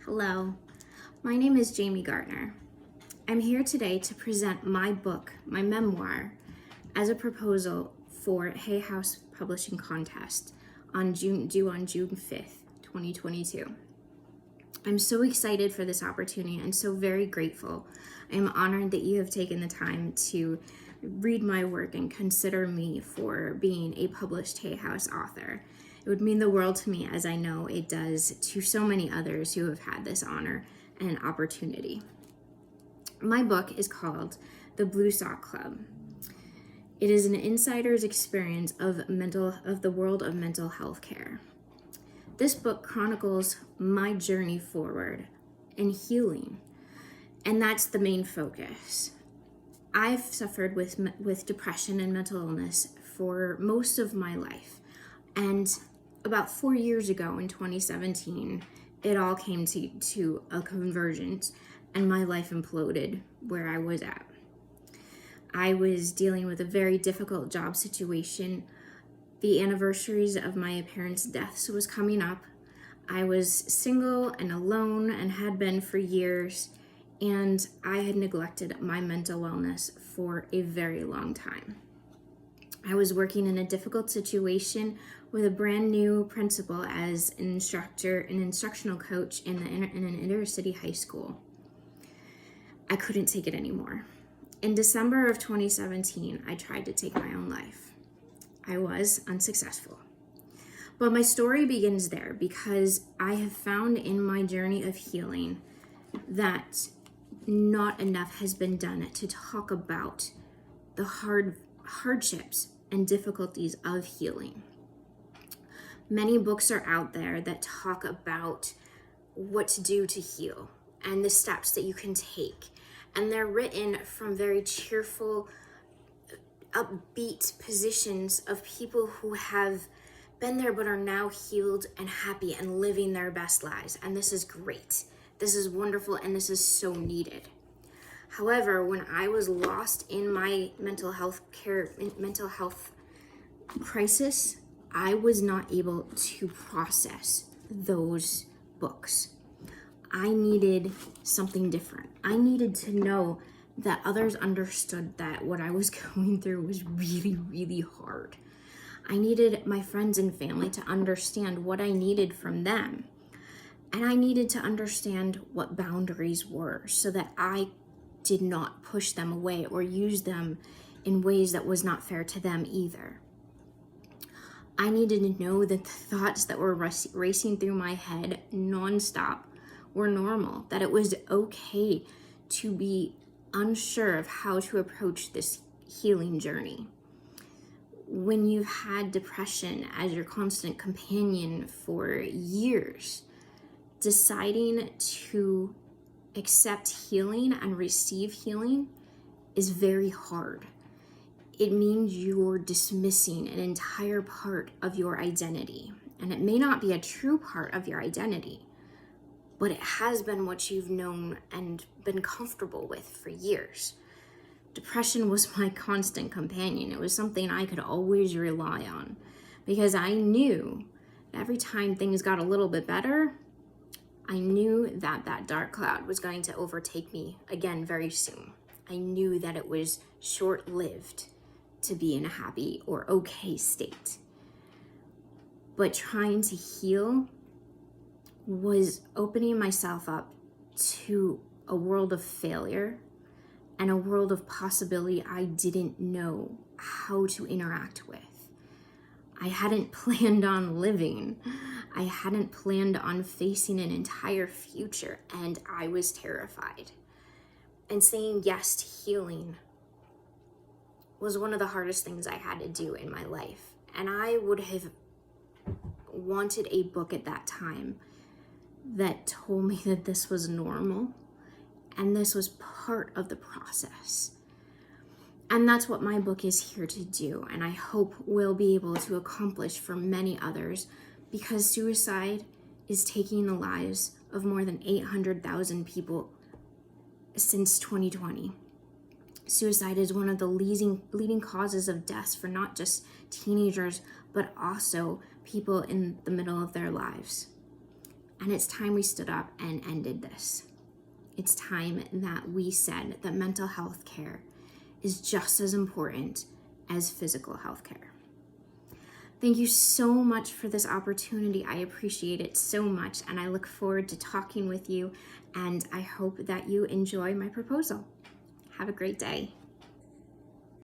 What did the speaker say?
Hello, my name is Jamie Gartner. I'm here today to present my book, my memoir, as a proposal for Hay House Publishing Contest due on June 5th, 2022. I'm so excited for this opportunity and so very grateful. I am honored that you have taken the time to read my work and consider me for being a published Hay House author. It would mean the world to me, as I know it does to so many others who have had this honor and opportunity. My book is called The Blue Sock Club. It is an insider's experience of the world of mental health care. This book chronicles my journey forward in healing, and that's the main focus. I've suffered with depression and mental illness for most of my life, and about 4 years ago in 2017, it all came to a convergence, and my life imploded where I was at. I was dealing with a very difficult job situation. The anniversaries of my parents' deaths was coming up. I was single and alone and had been for years, and I had neglected my mental wellness for a very long time. I was working in a difficult situation with a brand new principal as an instructional coach in an inner city high school. I couldn't take it anymore. In December of 2017, I tried to take my own life. I was unsuccessful. But my story begins there because I have found in my journey of healing that not enough has been done to talk about the hardships and difficulties of healing. Many books are out there that talk about what to do to heal and the steps that you can take. And they're written from very cheerful, upbeat positions of people who have been there but are now healed and happy and living their best lives. And this is great. This is wonderful, and this is so needed. However, when I was lost in my mental health crisis, I was not able to process those books. I needed something different. I needed to know that others understood that what I was going through was really, really hard. I needed my friends and family to understand what I needed from them. And I needed to understand what boundaries were so that I did not push them away or use them in ways that was not fair to them either. I needed to know that the thoughts that were racing through my head nonstop were normal, that it was okay to be unsure of how to approach this healing journey. When you've had depression as your constant companion for years, deciding to accept healing and receive healing is very hard. It means you're dismissing an entire part of your identity. And it may not be a true part of your identity, but it has been what you've known and been comfortable with for years. Depression was my constant companion. It was something I could always rely on because I knew every time things got a little bit better, I knew that that dark cloud was going to overtake me again very soon. I knew that it was short-lived to be in a happy or okay state. But trying to heal was opening myself up to a world of failure and a world of possibility I didn't know how to interact with. I hadn't planned on living. I hadn't planned on facing an entire future, and I was terrified. And saying yes to healing was one of the hardest things I had to do in my life. And I would have wanted a book at that time that told me that this was normal and this was part of the process. And that's what my book is here to do, and I hope will be able to accomplish for many others, because suicide is taking the lives of more than 800,000 people since 2020. Suicide is one of the leading causes of deaths for not just teenagers, but also people in the middle of their lives. And it's time we stood up and ended this. It's time that we said that mental health care is just as important as physical health care. Thank you so much for this opportunity. I appreciate it so much, and I look forward to talking with you, and I hope that you enjoy my proposal. Have a great day.